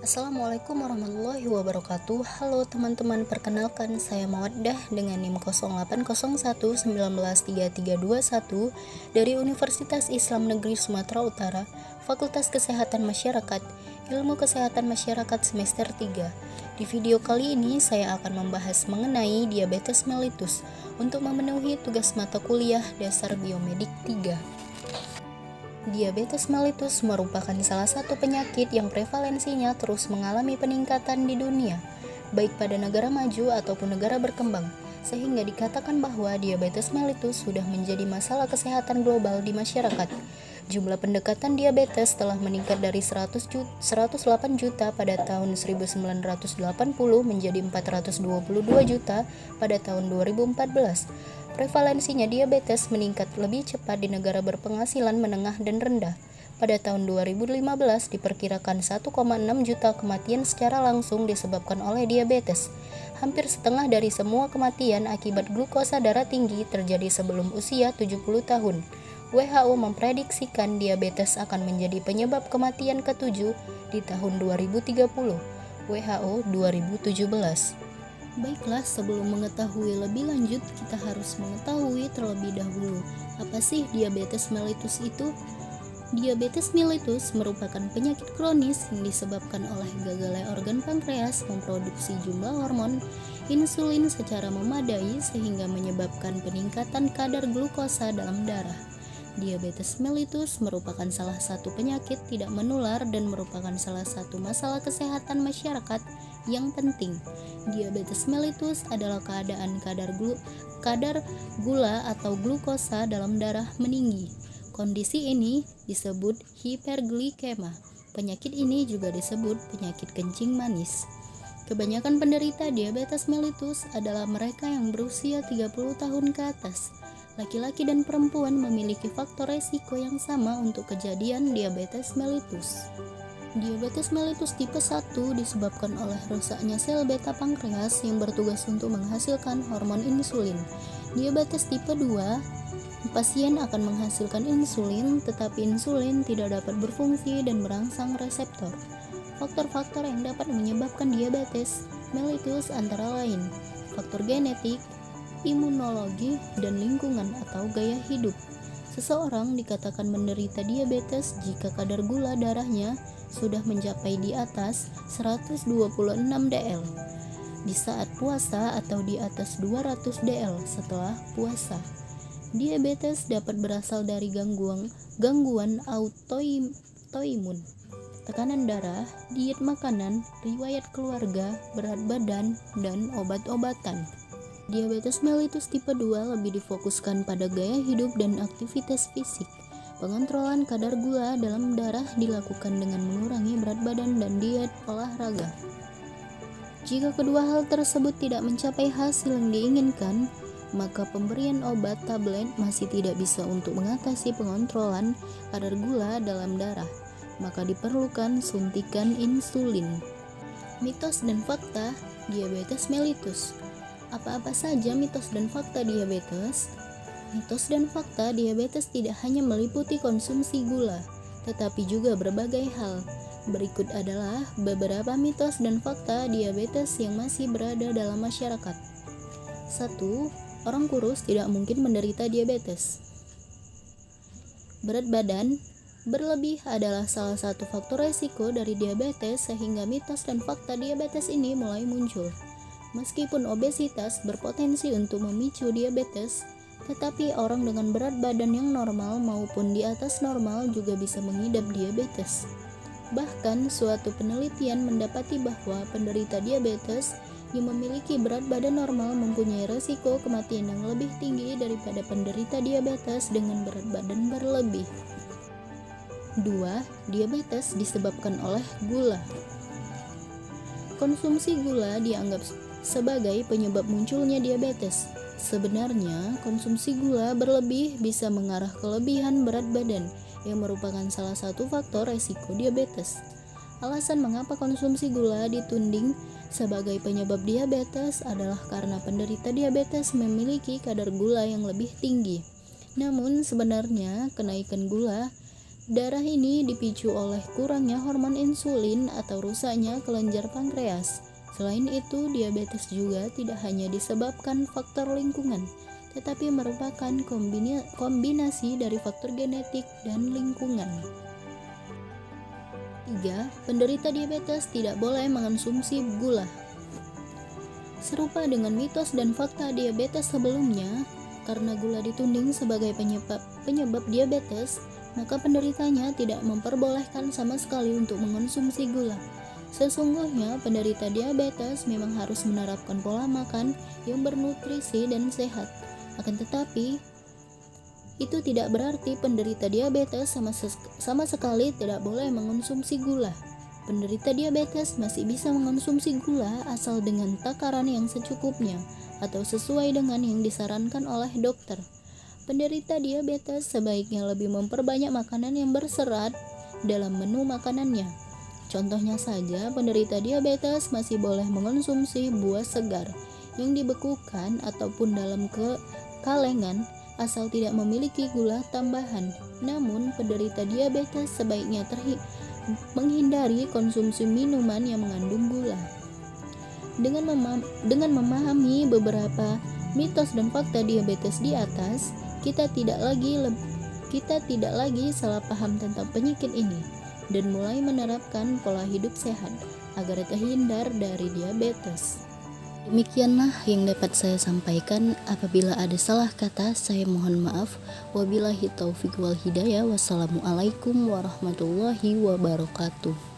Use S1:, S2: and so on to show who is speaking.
S1: Assalamualaikum warahmatullahi wabarakatuh. Halo teman-teman, perkenalkan saya Mawaddah dengan NIM 0801913321 dari Universitas Islam Negeri Sumatera Utara, Fakultas Kesehatan Masyarakat, Ilmu Kesehatan Masyarakat semester 3. Di video kali ini saya akan membahas mengenai diabetes mellitus untuk memenuhi tugas mata kuliah dasar biomedik 3. Diabetes mellitus merupakan salah satu penyakit yang prevalensinya terus mengalami peningkatan di dunia, baik pada negara maju ataupun negara berkembang, sehingga dikatakan bahwa diabetes mellitus sudah menjadi masalah kesehatan global di masyarakat. Jumlah pendekatan diabetes telah meningkat dari 108 juta pada tahun 1980 menjadi 422 juta pada tahun 2014. Prevalensinya diabetes meningkat lebih cepat di negara berpenghasilan menengah dan rendah. Pada tahun 2015 diperkirakan 1,6 juta kematian secara langsung disebabkan oleh diabetes. Hampir setengah dari semua kematian akibat glukosa darah tinggi terjadi sebelum usia 70 tahun. WHO memprediksikan diabetes akan menjadi penyebab kematian ke-7 di tahun 2030. WHO 2017. Baiklah, sebelum mengetahui lebih lanjut, kita harus mengetahui terlebih dahulu, apa sih diabetes mellitus itu? Diabetes mellitus merupakan penyakit kronis yang disebabkan oleh gagalnya organ pankreas memproduksi jumlah hormon insulin secara memadai sehingga menyebabkan peningkatan kadar glukosa dalam darah. Diabetes mellitus merupakan salah satu penyakit tidak menular dan merupakan salah satu masalah kesehatan masyarakat yang penting. Diabetes mellitus adalah keadaan kadar gula atau glukosa dalam darah meninggi. Kondisi ini disebut hiperglikema. Penyakit ini juga disebut penyakit kencing manis. Kebanyakan penderita diabetes mellitus adalah mereka yang berusia 30 tahun ke atas. Laki-laki dan perempuan memiliki faktor resiko yang sama untuk kejadian diabetes mellitus. Diabetes mellitus tipe 1 disebabkan oleh rusaknya sel beta pankreas yang bertugas untuk menghasilkan hormon insulin. Diabetes tipe 2, pasien akan menghasilkan insulin, tetapi insulin tidak dapat berfungsi dan merangsang reseptor. Faktor-faktor yang dapat menyebabkan diabetes mellitus antara lain faktor genetik, imunologi, dan lingkungan atau gaya hidup. Seseorang dikatakan menderita diabetes jika kadar gula darahnya sudah mencapai di atas 126 dl di saat puasa atau di atas 200 dl setelah puasa. Diabetes dapat berasal dari gangguan autoimun, tekanan darah, diet makanan, riwayat keluarga, berat badan, dan obat-obatan. Diabetes mellitus tipe 2 lebih difokuskan pada gaya hidup dan aktivitas fisik. Pengontrolan kadar gula dalam darah dilakukan dengan mengurangi berat badan dan diet olahraga. Jika kedua hal tersebut tidak mencapai hasil yang diinginkan, maka pemberian obat tablet masih tidak bisa untuk mengatasi pengontrolan kadar gula dalam darah, maka diperlukan suntikan insulin. Mitos dan fakta diabetes mellitus. Apa-apa saja mitos dan fakta diabetes? Mitos dan fakta diabetes tidak hanya meliputi konsumsi gula, tetapi juga berbagai hal. Berikut adalah beberapa mitos dan fakta diabetes yang masih berada dalam masyarakat. 1. Orang kurus tidak mungkin menderita diabetes. Berat badan berlebih adalah salah satu faktor resiko dari diabetes, sehingga mitos dan fakta diabetes ini mulai muncul. Meskipun obesitas berpotensi untuk memicu diabetes, tetapi orang dengan berat badan yang normal maupun di atas normal juga bisa mengidap diabetes. Bahkan, suatu penelitian mendapati bahwa penderita diabetes yang memiliki berat badan normal mempunyai risiko kematian yang lebih tinggi daripada penderita diabetes dengan berat badan berlebih. 2. Diabetes disebabkan oleh gula. Konsumsi gula dianggap sebagai penyebab munculnya diabetes. Sebenarnya, konsumsi gula berlebih bisa mengarah kelebihan berat badan, yang merupakan salah satu faktor resiko diabetes. Alasan mengapa konsumsi gula dituding sebagai penyebab diabetes adalah karena penderita diabetes memiliki kadar gula yang lebih tinggi. Namun sebenarnya kenaikan gula Darah ini dipicu oleh kurangnya hormon insulin atau rusaknya kelenjar pankreas. Selain itu, diabetes juga tidak hanya disebabkan faktor lingkungan, tetapi merupakan kombinasi dari faktor genetik dan lingkungan. 3. Penderita diabetes tidak boleh mengonsumsi gula. Serupa dengan mitos dan fakta diabetes sebelumnya, karena gula ditunding sebagai penyebab diabetes, maka penderitanya tidak memperbolehkan sama sekali untuk mengonsumsi gula. Sesungguhnya, penderita diabetes memang harus menerapkan pola makan yang bernutrisi dan sehat. Akan tetapi, itu tidak berarti penderita diabetes sama sekali tidak boleh mengonsumsi gula. Penderita diabetes masih bisa mengonsumsi gula asal dengan takaran yang secukupnya atau sesuai dengan yang disarankan oleh dokter. Penderita diabetes sebaiknya lebih memperbanyak makanan yang berserat dalam menu makanannya. Contohnya saja, penderita diabetes masih boleh mengonsumsi buah segar yang dibekukan ataupun dalam kalengan asal tidak memiliki gula tambahan. Namun, penderita diabetes sebaiknya menghindari konsumsi minuman yang mengandung gula. Dengan memahami beberapa mitos dan fakta diabetes di atas, kita tidak lagi salah paham tentang penyakit ini dan mulai menerapkan pola hidup sehat agar terhindar dari diabetes. Demikianlah yang dapat saya sampaikan. Apabila ada salah kata, saya mohon maaf. Wabillahi taufiq wal hidayah. Wassalamualaikum warahmatullahi wabarakatuh.